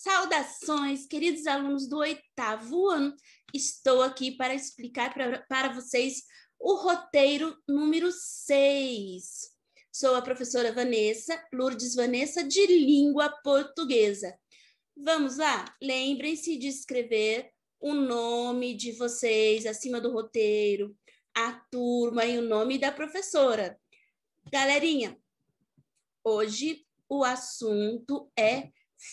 Saudações, queridos alunos do 8º ano. Estou aqui para explicar para vocês o roteiro número 6. Sou a professora Vanessa, Lourdes Vanessa, de língua portuguesa. Vamos lá? Lembrem-se de escrever o nome de vocês acima do roteiro, a turma e o nome da professora. Galerinha, hoje o assunto é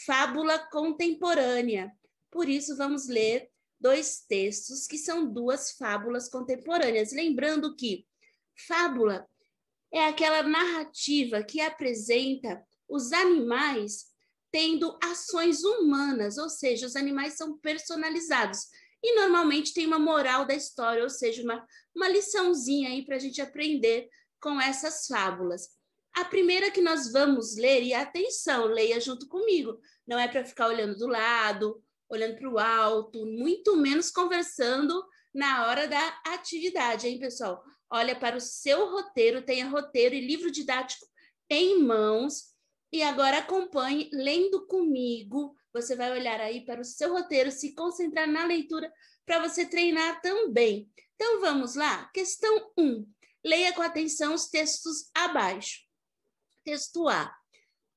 fábula contemporânea. Por isso, vamos ler 2 textos que são 2 fábulas contemporâneas. Lembrando que fábula é aquela narrativa que apresenta os animais tendo ações humanas, ou seja, os animais são personalizados. E normalmente tem uma moral da história, ou seja, uma liçãozinha aí para a gente aprender com essas fábulas. A primeira que nós vamos ler, e atenção, leia junto comigo, não é para ficar olhando do lado, olhando para o alto, muito menos conversando na hora da atividade, hein, pessoal? Olha para o seu roteiro, tenha roteiro e livro didático em mãos, e agora acompanhe lendo comigo. Você vai olhar aí para o seu roteiro, se concentrar na leitura para você treinar também. Então, vamos lá? Questão 1. Leia com atenção os textos abaixo. Texto A.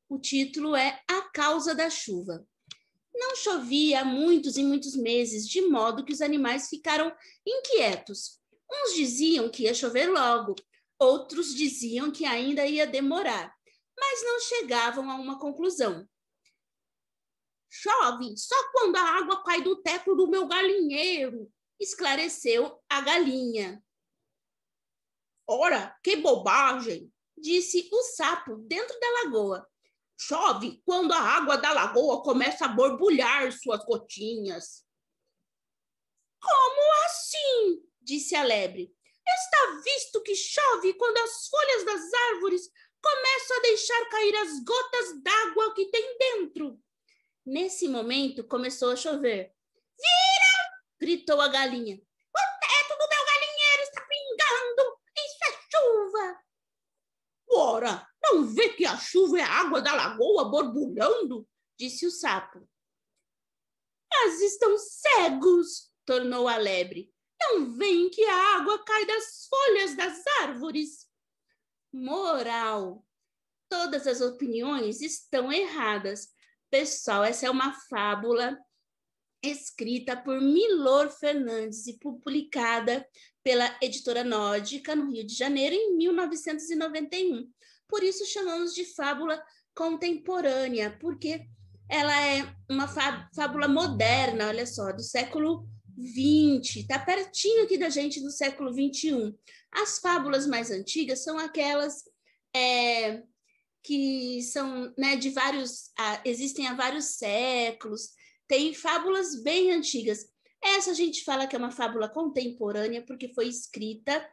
O título é A Causa da Chuva. Não chovia há muitos e muitos meses, de modo que os animais ficaram inquietos. Uns diziam que ia chover logo, outros diziam que ainda ia demorar, mas não chegavam a uma conclusão. Chove só quando a água cai do teto do meu galinheiro, esclareceu a galinha. Ora, que bobagem! Disse o sapo dentro da lagoa. Chove quando a água da lagoa começa a borbulhar suas gotinhas. Como assim? Disse a lebre. Está visto que chove quando as folhas das árvores começam a deixar cair as gotas d'água que tem dentro. Nesse momento começou a chover. Vira! Gritou a galinha. O teto do meu galinheiro está pingando. Isso é chuva. Ora, não vê que a chuva é a água da lagoa borbulhando? Disse o sapo. Mas estão cegos, tornou a lebre. Não veem que a água cai das folhas das árvores. Moral. Todas as opiniões estão erradas. Pessoal, essa é uma fábula escrita por Milor Fernandes e publicada pela editora Nórdica, no Rio de Janeiro, em 1991. Por isso chamamos de fábula contemporânea, porque ela é uma fábula moderna, olha só, do século XX, está pertinho aqui da gente do século XXI. As fábulas mais antigas são aquelas que são, né, de vários, existem há vários séculos. Tem fábulas bem antigas. Essa a gente fala que é uma fábula contemporânea, porque foi escrita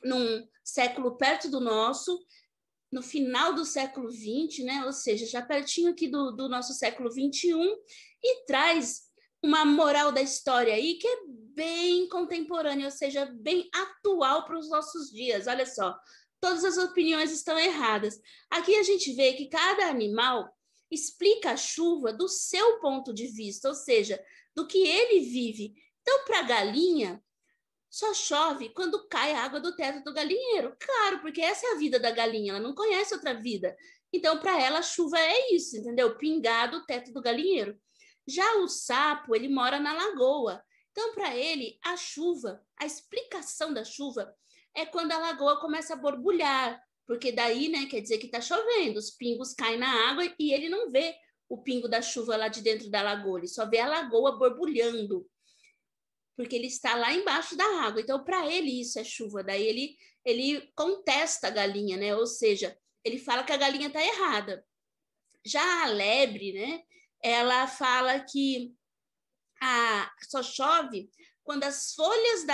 num século perto do nosso, no final do século XX, né? Ou seja, já pertinho aqui do nosso século XXI, e traz uma moral da história aí que é bem contemporânea, ou seja, bem atual para os nossos dias. Olha só, todas as opiniões estão erradas. Aqui a gente vê que cada animal explica a chuva do seu ponto de vista, ou seja, do que ele vive. Então, para a galinha, só chove quando cai a água do teto do galinheiro. Claro, porque essa é a vida da galinha, ela não conhece outra vida. Então, para ela, a chuva é isso, entendeu? Pingar do teto do galinheiro. Já o sapo, ele mora na lagoa. Então, para ele, a chuva, a explicação da chuva é quando a lagoa começa a borbulhar, porque daí, né, quer dizer que está chovendo, os pingos caem na água e ele não vê o pingo da chuva lá de dentro da lagoa, ele só vê a lagoa borbulhando, porque ele está lá embaixo da água. Então, para ele, isso é chuva. Daí ele contesta a galinha, né? Ou seja, ele fala que a galinha está errada. Já a lebre, né, ela fala que só chove quando as folhas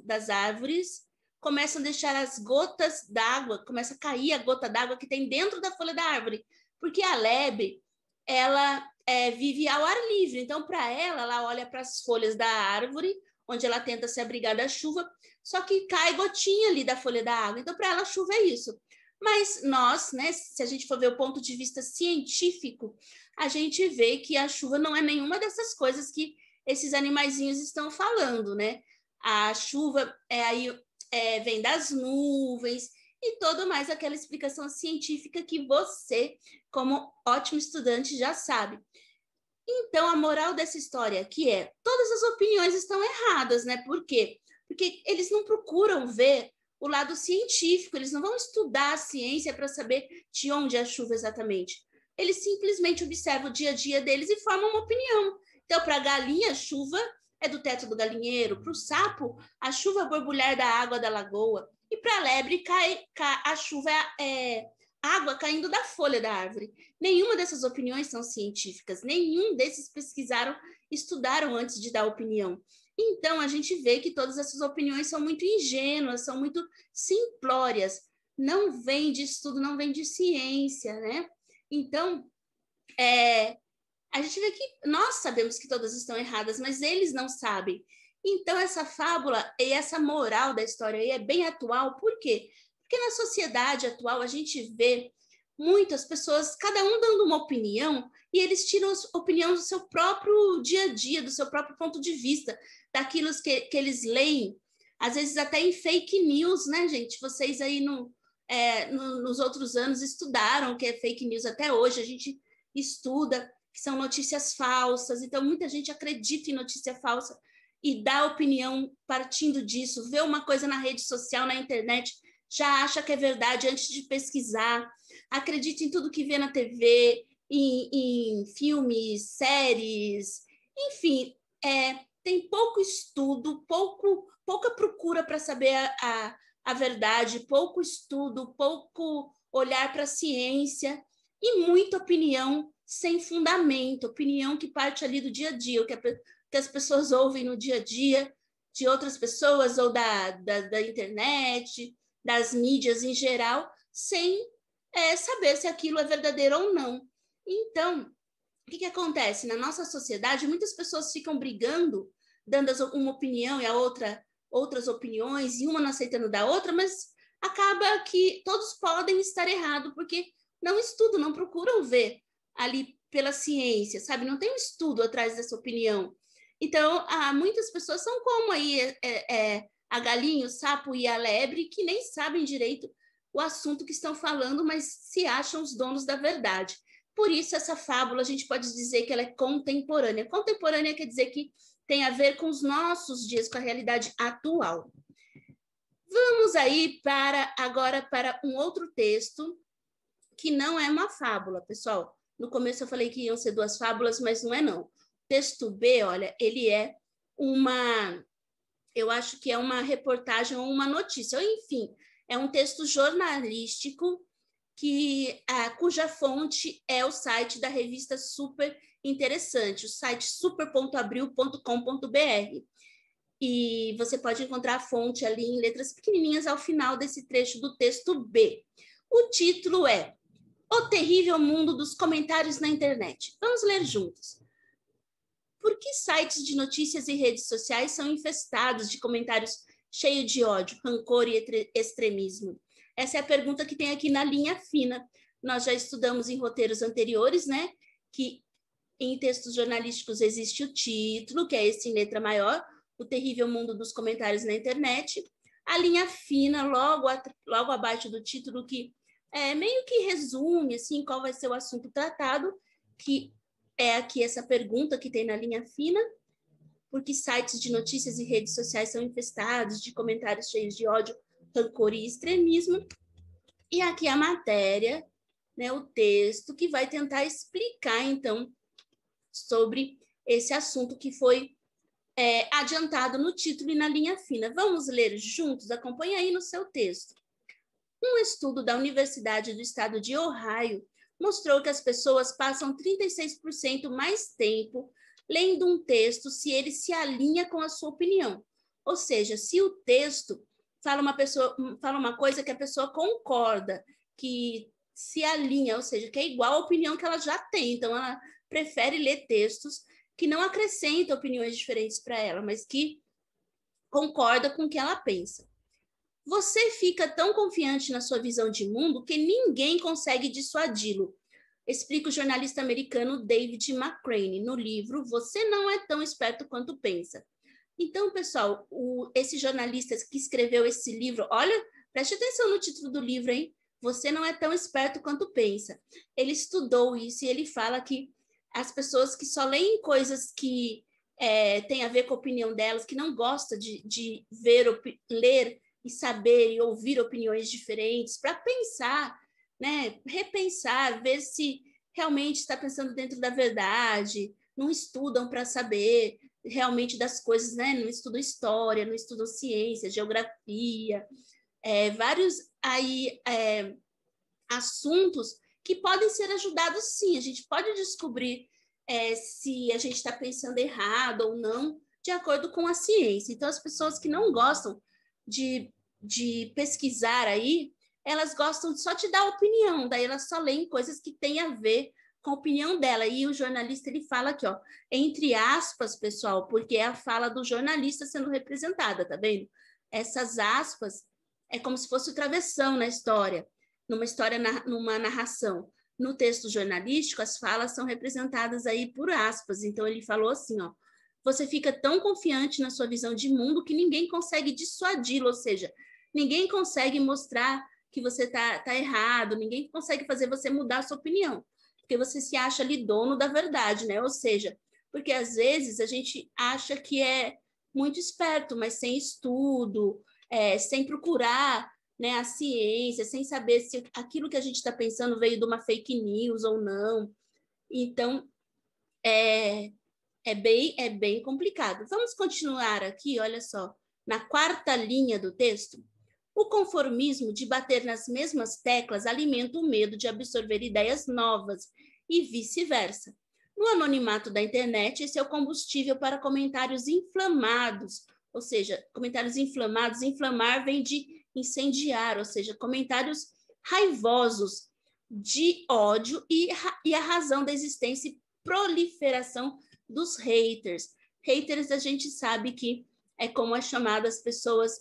das árvores começam a deixar as gotas d'água, começa a cair a gota d'água que tem dentro da folha da árvore, porque a lebre, ela vive ao ar livre, então para ela olha para as folhas da árvore, onde ela tenta se abrigar da chuva, só que cai gotinha ali da folha da água, então para ela a chuva é isso. Mas nós, né, se a gente for ver o ponto de vista científico, a gente vê que a chuva não é nenhuma dessas coisas que esses animaizinhos estão falando, né? A chuva vem das nuvens e todo mais aquela explicação científica que você, como ótimo estudante, já sabe. Então, a moral dessa história aqui é: todas as opiniões estão erradas, né? Por quê? Porque eles não procuram ver o lado científico, eles não vão estudar a ciência para saber de onde é a chuva exatamente. Eles simplesmente observam o dia a dia deles e formam uma opinião. Então, para a galinha, a chuva é do teto do galinheiro. Para o sapo, a chuva é borbulhar da água da lagoa. E para a lebre, a chuva é água caindo da folha da árvore. Nenhuma dessas opiniões são científicas, nenhum desses pesquisaram, estudaram antes de dar opinião. Então, a gente vê que todas essas opiniões são muito ingênuas, são muito simplórias, não vem de estudo, não vem de ciência, né? Então, a gente vê que nós sabemos que todas estão erradas, mas eles não sabem. Então, essa fábula e essa moral da história aí é bem atual. Por quê? Porque na sociedade atual a gente vê muitas pessoas, cada um dando uma opinião, e eles tiram a opinião do seu próprio dia a dia, do seu próprio ponto de vista, daquilo que eles leem, às vezes até em fake news, né, gente? Vocês aí nos outros anos estudaram o que é fake news, até hoje a gente estuda, que são notícias falsas, então muita gente acredita em notícia falsa e dá opinião partindo disso, vê uma coisa na rede social, na internet, já acha que é verdade antes de pesquisar, acredita em tudo que vê na TV, em filmes, séries, enfim, tem pouco estudo, pouca procura para saber a verdade, pouco estudo, pouco olhar para a ciência e muita opinião sem fundamento, opinião que parte ali do dia a dia, o que as pessoas ouvem no dia a dia de outras pessoas ou da internet, das mídias em geral, sem saber se aquilo é verdadeiro ou não. Então, o que acontece? Na nossa sociedade, muitas pessoas ficam brigando, dando uma opinião e a outras opiniões, e uma não aceitando da outra, mas acaba que todos podem estar errados, porque não estudam, não procuram ver ali pela ciência, sabe? Não tem um estudo atrás dessa opinião. Então, muitas pessoas são como aí a galinha, o sapo e a lebre, que nem sabem direito o assunto que estão falando, mas se acham os donos da verdade. Por isso, essa fábula, a gente pode dizer que ela é contemporânea. Contemporânea quer dizer que tem a ver com os nossos dias, com a realidade atual. Vamos aí agora para um outro texto, que não é uma fábula, pessoal. No começo eu falei que iam ser 2 fábulas, mas não é não. O texto B, olha, ele é eu acho que é uma reportagem ou uma notícia, ou enfim, é um texto jornalístico cuja fonte é o site da revista Super Interessante, o site super.abril.com.br. E você pode encontrar a fonte ali em letras pequenininhas ao final desse trecho do texto B. O título é O Terrível Mundo dos Comentários na Internet. Vamos ler juntos. Por que sites de notícias e redes sociais são infestados de comentários cheios de ódio, rancor e extremismo? Essa é a pergunta que tem aqui na linha fina. Nós já estudamos em roteiros anteriores, né? Que em textos jornalísticos existe o título, que é esse em letra maior, O Terrível Mundo dos Comentários na Internet. A linha fina, logo abaixo do título, que meio que resume assim, qual vai ser o assunto tratado, que é aqui essa pergunta que tem na linha fina. Por que sites de notícias e redes sociais são infestados de comentários cheios de ódio, rancor e extremismo? E aqui a matéria, né, o texto, que vai tentar explicar, então, sobre esse assunto que foi adiantado no título e na linha fina. Vamos ler juntos? Acompanhe aí no seu texto. Um estudo da Universidade do Estado de Ohio mostrou que as pessoas passam 36% mais tempo lendo um texto se ele se alinha com a sua opinião. Ou seja, se o texto fala uma coisa que a pessoa concorda, que se alinha, ou seja, que é igual à opinião que ela já tem. Então, ela prefere ler textos que não acrescentam opiniões diferentes para ela, mas que concorda com o que ela pensa. Você fica tão confiante na sua visão de mundo que ninguém consegue dissuadi-lo. explica o jornalista americano David McCranie no livro Você Não É Tão Esperto Quanto Pensa. Então, pessoal, esse jornalista que escreveu esse livro, olha, preste atenção no título do livro, hein? Você não é tão esperto quanto pensa. Ele estudou isso e ele fala que as pessoas que só leem coisas que têm a ver com a opinião delas, que não gostam de ler e saber e ouvir opiniões diferentes, para pensar, né? Repensar, ver se realmente está pensando dentro da verdade, não estudam para saber realmente das coisas, né? Não estudam história, não estudam ciência, geografia, vários aí assuntos que podem ser ajudados sim. A gente pode descobrir se a gente está pensando errado ou não, de acordo com a ciência. Então, as pessoas que não gostam de pesquisar aí, elas gostam só de dar opinião, daí elas só leem coisas que têm a ver com a opinião dela. E o jornalista, ele fala aqui, ó, entre aspas, pessoal, porque é a fala do jornalista sendo representada, tá vendo? Essas aspas é como se fosse o travessão na história, numa narração. No texto jornalístico, as falas são representadas aí por aspas. Então, ele falou assim, ó, você fica tão confiante na sua visão de mundo que ninguém consegue dissuadi-lo, ou seja, ninguém consegue mostrar que você tá errado, ninguém consegue fazer você mudar a sua opinião, porque você se acha ali dono da verdade, né? Ou seja, porque às vezes a gente acha que é muito esperto, mas sem estudo, sem procurar, né, a ciência, sem saber se aquilo que a gente está pensando veio de uma fake news ou não. Então, é bem complicado. Vamos continuar aqui, olha só, na quarta linha do texto. O conformismo de bater nas mesmas teclas alimenta o medo de absorver ideias novas e vice-versa. No anonimato da internet, esse é o combustível para comentários inflamados, ou seja, comentários inflamados, inflamar vem de incendiar, ou seja, comentários raivosos de ódio e a razão da existência e proliferação dos haters. Haters a gente sabe que é como é chamado as pessoas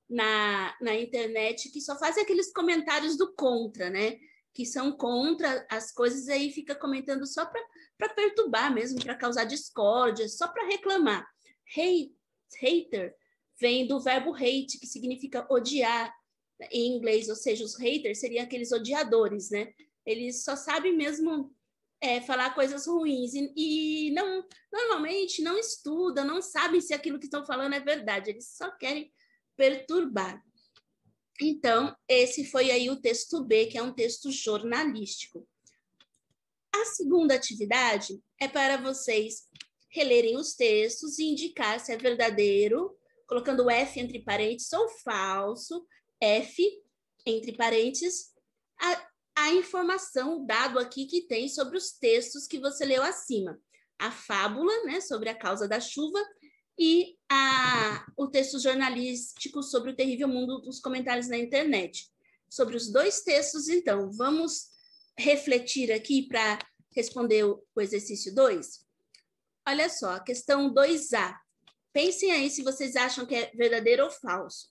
na internet que só fazem aqueles comentários do contra, né? Que são contra as coisas e aí fica comentando só para perturbar mesmo, para causar discórdia, só para reclamar. Hater vem do verbo hate, que significa odiar em inglês, ou seja, os haters seriam aqueles odiadores, né? Eles só sabem mesmo falar coisas ruins e não, normalmente não estudam, não sabem se aquilo que estão falando é verdade, eles só querem perturbar. Então, esse foi aí o texto B, que é um texto jornalístico. A segunda atividade é para vocês relerem os textos e indicar se é verdadeiro, colocando F entre parênteses ou falso, F entre parênteses, a informação, o dado aqui que tem sobre os textos que você leu acima. A fábula, né, sobre a causa da chuva, e o texto jornalístico sobre o terrível mundo dos comentários na internet. Sobre os dois textos, então, vamos refletir aqui para responder o exercício 2? Olha só, a questão 2A. Pensem aí se vocês acham que é verdadeiro ou falso.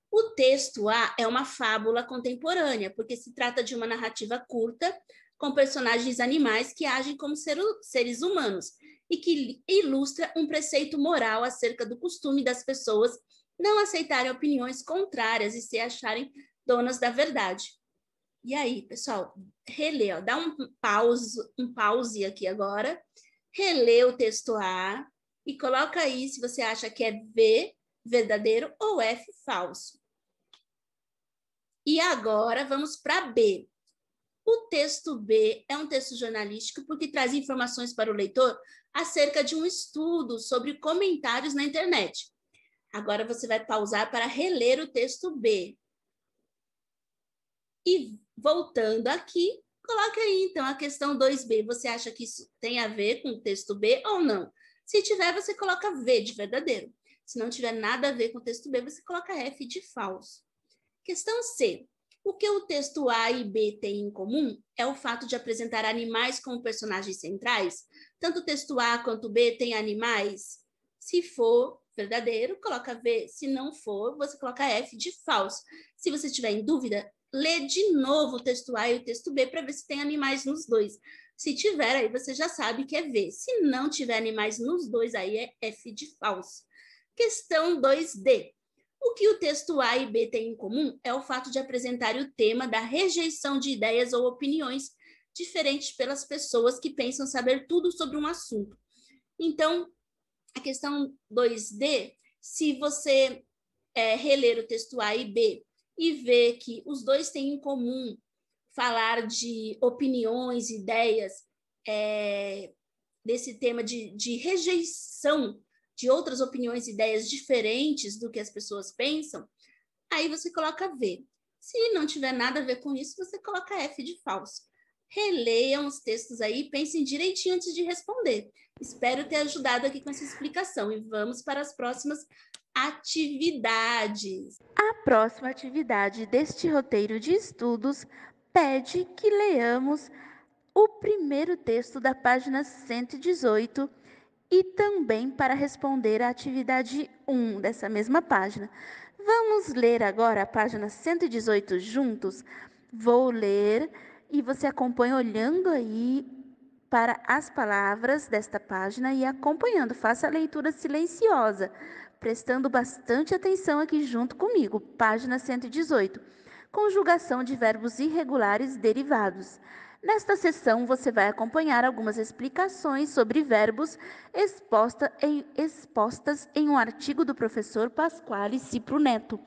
O texto A é uma fábula contemporânea, porque se trata de uma narrativa curta com personagens animais que agem como seres humanos e que ilustra um preceito moral acerca do costume das pessoas não aceitarem opiniões contrárias e se acharem donas da verdade. E aí, pessoal, relê, ó, dá um pause aqui agora, relê o texto A e coloca aí se você acha que é V, verdadeiro, ou F, falso. E agora vamos para B. O texto B é um texto jornalístico porque traz informações para o leitor acerca de um estudo sobre comentários na internet. Agora você vai pausar para reler o texto B. E voltando aqui, coloca aí então a questão 2B. Você acha que isso tem a ver com o texto B ou não? Se tiver, você coloca V de verdadeiro. Se não tiver nada a ver com o texto B, você coloca F de falso. Questão C. O que o texto A e B têm em comum é o fato de apresentar animais como personagens centrais. Tanto o texto A quanto o B têm animais. Se for verdadeiro, coloca V. Se não for, você coloca F de falso. Se você estiver em dúvida, lê de novo o texto A e o texto B para ver se tem animais nos dois. Se tiver, aí você já sabe que é V. Se não tiver animais nos dois, aí é F de falso. Questão 2D. O que o texto A e B têm em comum é o fato de apresentar o tema da rejeição de ideias ou opiniões diferentes pelas pessoas que pensam saber tudo sobre um assunto. Então, a questão 2D, se você reler o texto A e B e ver que os dois têm em comum falar de opiniões, ideias, desse tema de rejeição de outras opiniões e ideias diferentes do que as pessoas pensam, aí você coloca V. Se não tiver nada a ver com isso, você coloca F de falso. Releiam os textos aí e pensem direitinho antes de responder. Espero ter ajudado aqui com essa explicação e vamos para as próximas atividades. A próxima atividade deste roteiro de estudos pede que leamos o primeiro texto da página 118 e também para responder a atividade 1 dessa mesma página. Vamos ler agora a página 118 juntos? Vou ler e você acompanha olhando aí para as palavras desta página e acompanhando. Faça a leitura silenciosa, prestando bastante atenção aqui junto comigo. Página 118. Conjugação de verbos irregulares derivados. Nesta sessão, você vai acompanhar algumas explicações sobre verbos expostas em um artigo do professor Pasquale Cipro Neto,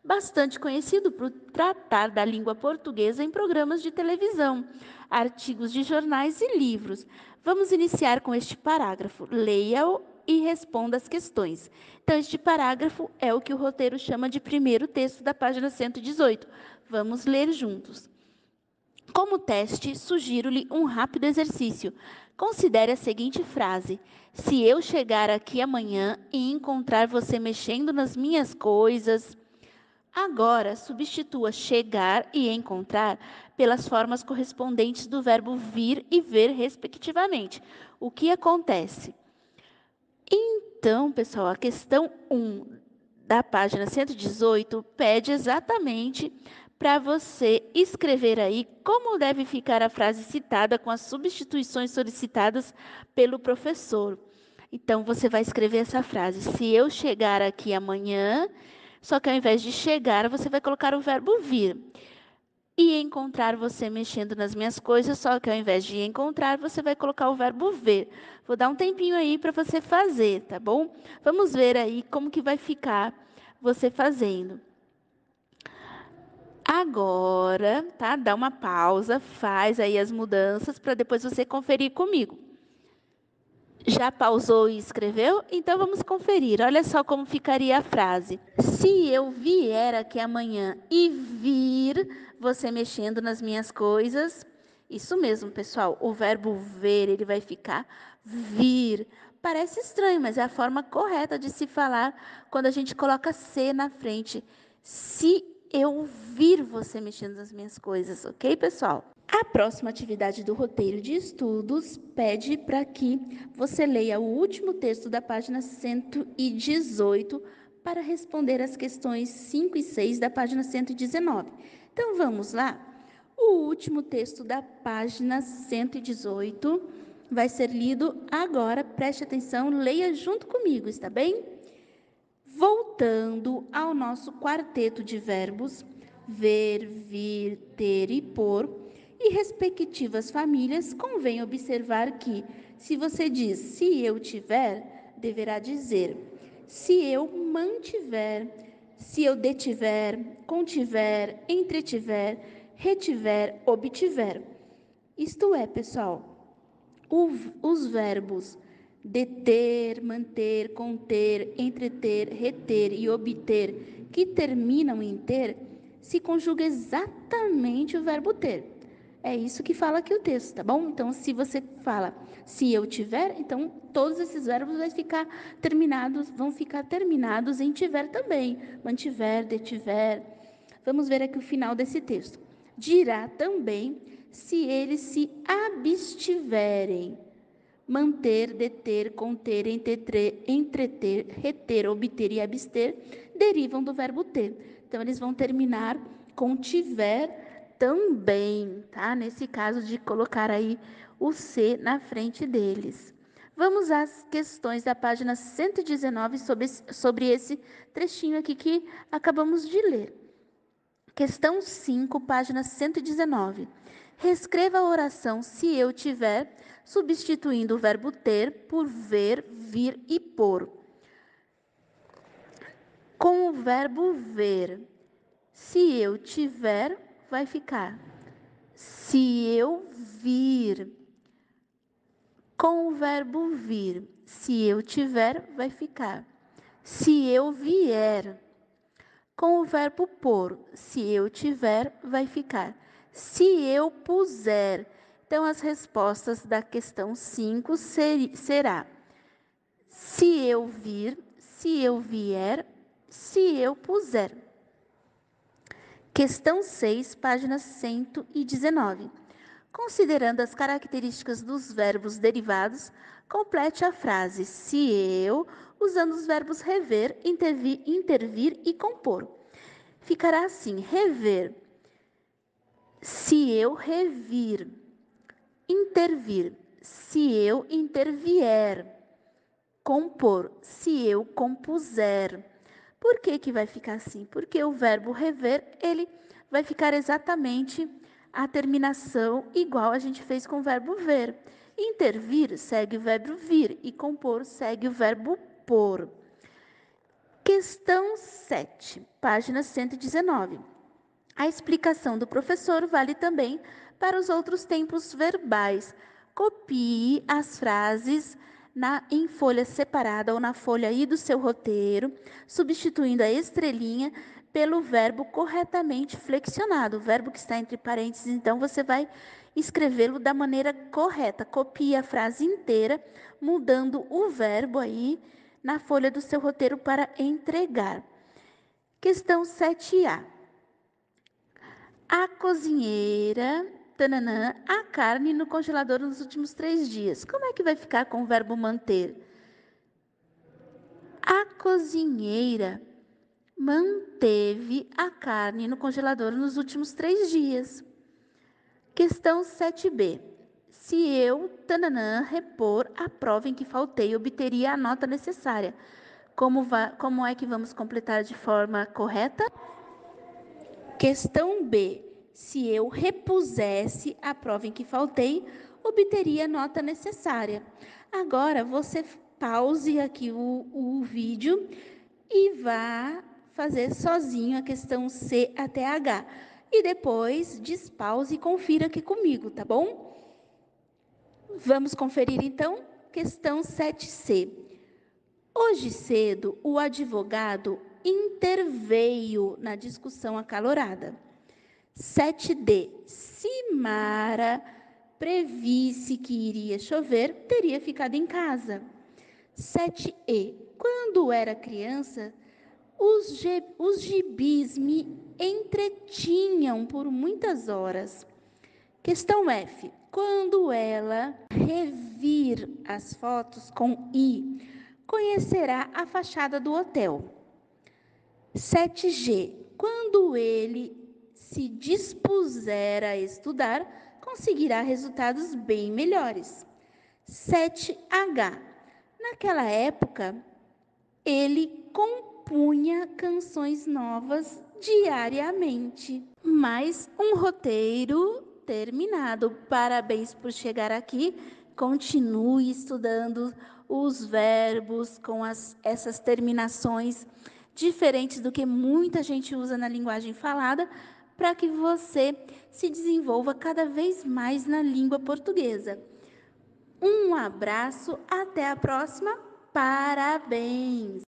bastante conhecido por tratar da língua portuguesa em programas de televisão, artigos de jornais e livros. Vamos iniciar com este parágrafo. Leia-o e responda as questões. Então, este parágrafo é o que o roteiro chama de primeiro texto da página 118. Vamos ler juntos. Como teste, sugiro-lhe um rápido exercício. Considere a seguinte frase: se eu chegar aqui amanhã e encontrar você mexendo nas minhas coisas. Agora, substitua chegar e encontrar pelas formas correspondentes do verbo vir e ver, respectivamente. O que acontece? Então, pessoal, a questão 1 da página 118 pede exatamente para você escrever aí como deve ficar a frase citada com as substituições solicitadas pelo professor. Então, você vai escrever essa frase: se eu chegar aqui amanhã, só que ao invés de chegar, você vai colocar o verbo vir. E encontrar você mexendo nas minhas coisas, só que ao invés de encontrar, você vai colocar o verbo ver. Vou dar um tempinho aí para você fazer, tá bom? Vamos ver aí como que vai ficar você fazendo. Agora, tá? Dá uma pausa, faz aí as mudanças para depois você conferir comigo. Já pausou e escreveu? Então vamos conferir. Olha só como ficaria a frase. Se eu vier aqui amanhã e vir você mexendo nas minhas coisas, isso mesmo, pessoal. O verbo ver, ele vai ficar vir. Parece estranho, mas é a forma correta de se falar quando a gente coloca C na frente. Se eu vir você mexendo nas minhas coisas, ok, pessoal? A próxima atividade do roteiro de estudos pede para que você leia o último texto da página 118 para responder as questões 5 e 6 da página 119. Então, vamos lá? O último texto da página 118 vai ser lido agora. Preste atenção, leia junto comigo, está bem? Voltando ao nosso quarteto de verbos, ver, vir, ter e pôr, e respectivas famílias, convém observar que, se você diz se eu tiver, deverá dizer se eu mantiver, se eu detiver, contiver, entretiver, retiver, obtiver. Isto é, pessoal, os verbos deter, manter, conter, entreter, reter e obter, que terminam em ter, se conjuga exatamente o verbo ter. É isso que fala aqui o texto, tá bom? Então, se você fala se eu tiver, então todos esses verbos vão ficar terminados em tiver também. Mantiver, detiver. Vamos ver aqui o final desse texto. Dirá também se eles se abstiverem. Manter, deter, conter, entreter, reter, obter e abster derivam do verbo ter. Então, eles vão terminar com tiver também, tá? Nesse caso de colocar aí o C na frente deles. Vamos às questões da página 119 sobre esse trechinho aqui que acabamos de ler. Questão 5, página 119. Reescreva a oração se eu tiver, substituindo o verbo ter por ver, vir e por. Com o verbo ver, se eu tiver, vai ficar se eu vir. Com o verbo vir, se eu tiver, vai ficar se eu vier. Com o verbo pôr, se eu tiver, vai ficar se eu puser. Então, as respostas da questão 5 será se eu vir, se eu vier, se eu puser. Questão 6, página 119. Considerando as características dos verbos derivados, complete a frase se eu, usando os verbos rever, intervir e compor. Ficará assim: rever, se eu revir; intervir, se eu intervier; compor, se eu compuser. Por que vai ficar assim? Porque o verbo rever, ele vai ficar exatamente a terminação igual a gente fez com o verbo ver. Intervir segue o verbo vir e compor segue o verbo pôr. Questão 7, página 119. A explicação do professor vale também para os outros tempos verbais. Copie as frases em folha separada ou na folha aí do seu roteiro, substituindo a estrelinha pelo verbo corretamente flexionado. O verbo que está entre parênteses, então, você vai escrevê-lo da maneira correta. Copie a frase inteira, mudando o verbo aí na folha do seu roteiro para entregar. Questão 7A. A cozinheira, tananã, a carne no congelador nos últimos 3 dias. Como é que vai ficar com o verbo manter? A cozinheira manteve a carne no congelador nos últimos 3 dias. Questão 7B. Se eu, tananã, repor a prova em que faltei, obteria a nota necessária. Como é que vamos completar de forma correta? Questão B. Se eu repusesse a prova em que faltei, obteria a nota necessária. Agora, você pause aqui o vídeo e vá fazer sozinho a questão C até H. E depois despause e confira aqui comigo, tá bom? Vamos conferir então? Questão 7C. Hoje cedo, o advogado interveio na discussão acalorada. 7D. Se Mara previsse que iria chover, teria ficado em casa. 7E. Quando era criança, os gibis me entretinham por muitas horas. Questão F. Quando ela revir as fotos com I, conhecerá a fachada do hotel. 7G. Quando ele se dispuser a estudar, conseguirá resultados bem melhores. 7H. Naquela época, ele compunha canções novas diariamente. Mais um roteiro terminado. Parabéns por chegar aqui. Continue estudando os verbos com essas terminações diferentes do que muita gente usa na linguagem falada, para que você se desenvolva cada vez mais na língua portuguesa. Um abraço, até a próxima. Parabéns!